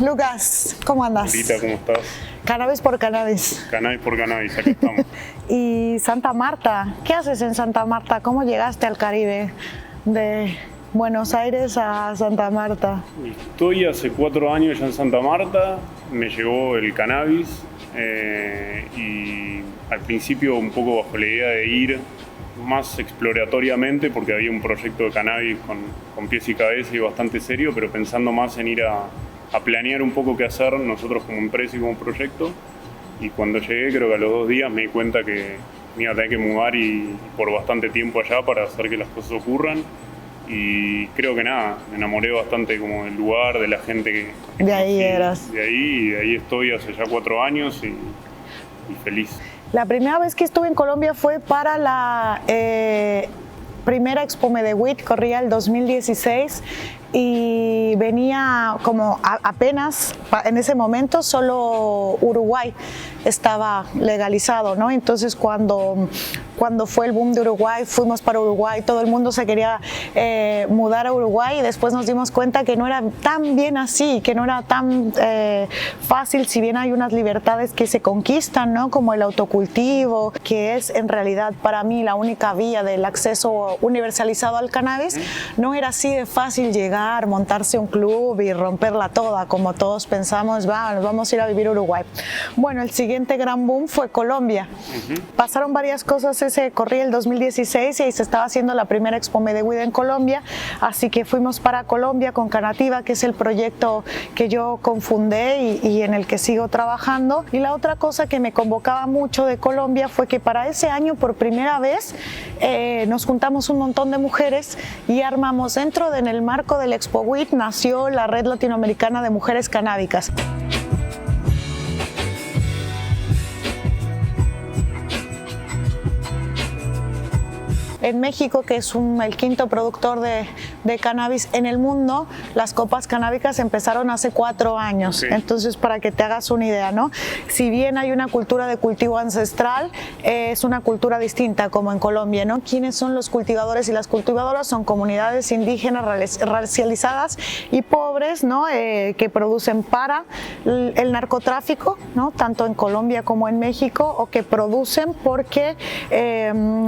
Lucas, ¿cómo andas? Lita, ¿cómo estás? Cannabis por cannabis. Cannabis por cannabis, aquí estamos. Y Santa Marta, ¿qué haces en Santa Marta? ¿Cómo llegaste al Caribe de Buenos Aires a Santa Marta? Estoy hace 4 años ya en Santa Marta, me llegó el cannabis y al principio un poco bajo la idea de ir más exploratoriamente porque había un proyecto de cannabis con pies y cabeza y bastante serio, pero pensando más en ir a planear un poco qué hacer nosotros como empresa y como proyecto. Y cuando llegué, creo que a los 2 días me di cuenta que me iba a tener que mudar y por bastante tiempo allá para hacer que las cosas ocurran. Y creo que nada, me enamoré bastante como del lugar, de la gente que de ahí conocí, eras. de ahí estoy hace ya 4 años y feliz. La primera vez que estuve en Colombia fue para la primera Expo Medellín, corría el 2016 y venía como apenas en ese momento solo Uruguay estaba legalizado, ¿no? Entonces cuando fue el boom de Uruguay, fuimos para Uruguay, todo el mundo se quería mudar a Uruguay y después nos dimos cuenta que no era tan bien así, que no era tan fácil, si bien hay unas libertades que se conquistan, ¿no? Como el autocultivo, que es en realidad para mí la única vía del acceso universalizado al cannabis, no era así de fácil llegar, montarse un club y romperla toda, como todos pensamos, nos vamos a ir a vivir a Uruguay. Bueno, el siguiente gran boom fue Colombia. Pasaron varias cosas, corría el 2016 y ahí se estaba haciendo la primera Expo Medellín en Colombia, así que fuimos para Colombia con Canativa, que es el proyecto que yo confundé y en el que sigo trabajando. Y la otra cosa que me convocaba mucho de Colombia fue que para ese año por primera vez nos juntamos un montón de mujeres y armamos en el marco del Expo WIT, nació la Red Latinoamericana de Mujeres Canábicas. En México, que es el quinto productor de cannabis en el mundo, las copas canábicas empezaron hace 4 años. Sí. Entonces, para que te hagas una idea, ¿no? Si bien hay una cultura de cultivo ancestral, es una cultura distinta como en Colombia, ¿no? ¿Quiénes son los cultivadores y las cultivadoras? Son comunidades indígenas racializadas y pobres, ¿no? Que producen para el narcotráfico, ¿no? Tanto en Colombia como en México, o que producen porque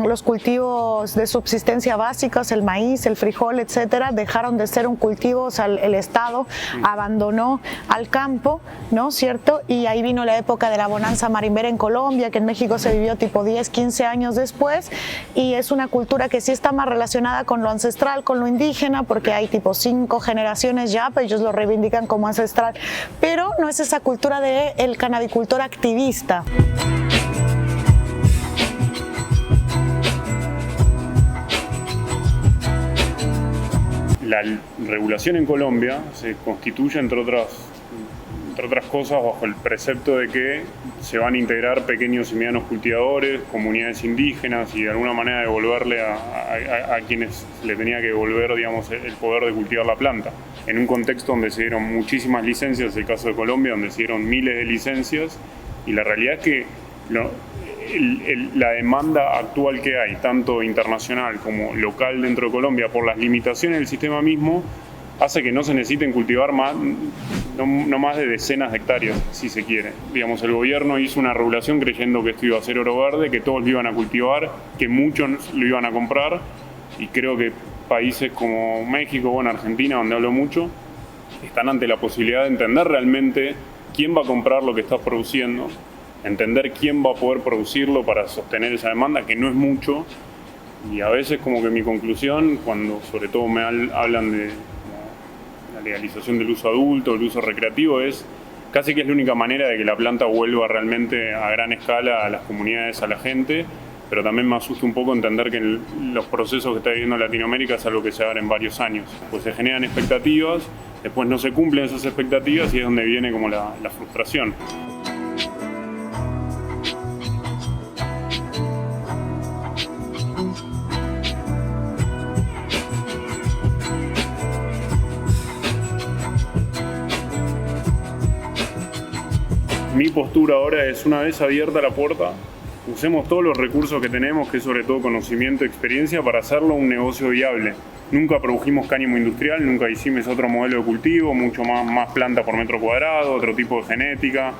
los cultivos de subsistencia básicos, el maíz, el frijol, etcétera, dejaron de ser un cultivo, o sea, el Estado abandonó al campo, ¿no? ¿Cierto? Y ahí vino la época de la bonanza marimbera en Colombia, que en México se vivió tipo 10, 15 años después, y es una cultura que sí está más relacionada con lo ancestral, con lo indígena, porque hay tipo 5 generaciones ya, pues ellos lo reivindican como ancestral, pero no es esa cultura del cannabicultor activista. La regulación en Colombia se constituye, entre otras cosas, bajo el precepto de que se van a integrar pequeños y medianos cultivadores, comunidades indígenas y de alguna manera devolverle a quienes le tenía que devolver, digamos, el poder de cultivar la planta. En un contexto donde se dieron muchísimas licencias, el caso de Colombia, donde se dieron miles de licencias, y la realidad es que la demanda actual que hay, tanto internacional como local dentro de Colombia, por las limitaciones del sistema mismo, hace que no se necesiten cultivar no más de decenas de hectáreas, si se quiere. Digamos, el gobierno hizo una regulación creyendo que esto iba a ser oro verde, que todos lo iban a cultivar, que muchos lo iban a comprar, y creo que países como México, Argentina, donde hablo mucho, están ante la posibilidad de entender realmente quién va a comprar lo que estás produciendo, entender quién va a poder producirlo para sostener esa demanda, que no es mucho. Y a veces como que mi conclusión, cuando sobre todo me hablan de la legalización del uso adulto, el uso recreativo, es casi que es la única manera de que la planta vuelva realmente a gran escala a las comunidades, a la gente, pero también me asusta un poco entender que los procesos que está viviendo Latinoamérica es algo que se va a dar en varios años. Pues se generan expectativas, después no se cumplen esas expectativas y es donde viene como la frustración. Mi postura ahora es, una vez abierta la puerta, usemos todos los recursos que tenemos, que es sobre todo conocimiento y experiencia, para hacerlo un negocio viable. Nunca produjimos cáñamo industrial, nunca hicimos otro modelo de cultivo, mucho más planta por metro cuadrado, otro tipo de genética.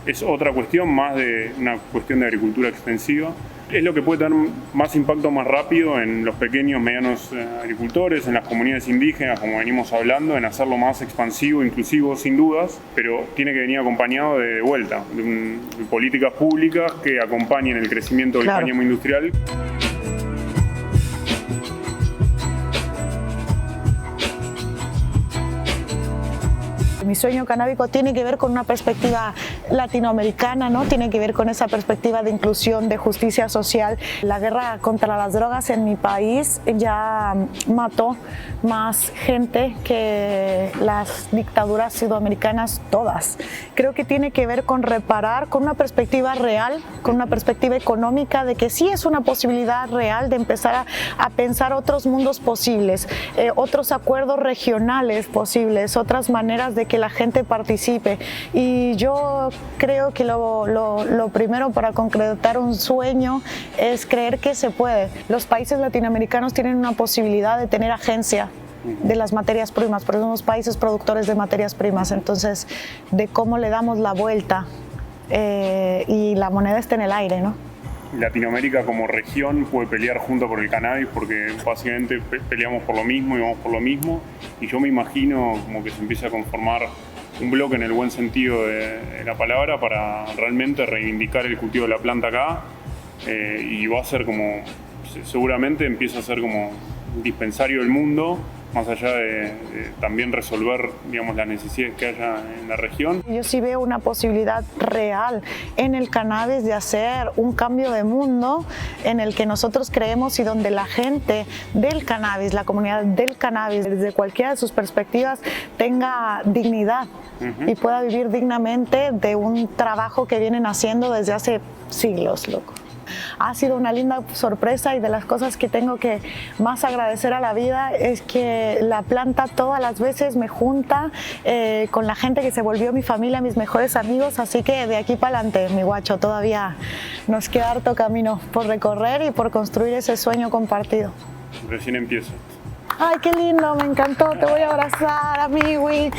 Es otra cuestión, más de una cuestión de agricultura extensiva. Es lo que puede tener más impacto más rápido en los pequeños, medianos agricultores, en las comunidades indígenas, como venimos hablando, en hacerlo más expansivo, inclusivo, sin dudas, pero tiene que venir acompañado de vuelta, de políticas públicas que acompañen el crecimiento del cáñamo industrial. Mi sueño canábico tiene que ver con una perspectiva latinoamericana, ¿no? Tiene que ver con esa perspectiva de inclusión, de justicia social. La guerra contra las drogas en mi país ya mató más gente que las dictaduras sudamericanas todas. Creo que tiene que ver con reparar, con una perspectiva real, con una perspectiva económica, de que sí es una posibilidad real de empezar a pensar otros mundos posibles, otros acuerdos regionales posibles, otras maneras de que la gente participe. Y yo creo que lo primero para concretar un sueño es creer que se puede. Los países latinoamericanos tienen una posibilidad de tener agencia de las materias primas, porque somos países productores de materias primas, entonces de cómo le damos la vuelta y la moneda está en el aire, ¿no? Latinoamérica como región puede pelear junto por el cannabis porque básicamente peleamos por lo mismo y vamos por lo mismo, y yo me imagino como que se empieza a conformar un bloque en el buen sentido de la palabra para realmente reivindicar el cultivo de la planta acá, y va a ser como, seguramente empieza a ser como dispensario del mundo, más allá de también resolver, digamos, las necesidades que haya en la región. Yo sí veo una posibilidad real en el cannabis de hacer un cambio de mundo en el que nosotros creemos y donde la gente del cannabis, la comunidad del cannabis, desde cualquiera de sus perspectivas, tenga dignidad y pueda vivir dignamente de un trabajo que vienen haciendo desde hace siglos, loco. Ha sido una linda sorpresa, y de las cosas que tengo que más agradecer a la vida es que la planta todas las veces me junta con la gente que se volvió mi familia, mis mejores amigos, así que de aquí para adelante, mi guacho, todavía nos queda harto camino por recorrer y por construir ese sueño compartido. Recién empieza. Ay, qué lindo, me encantó, te voy a abrazar, amigui.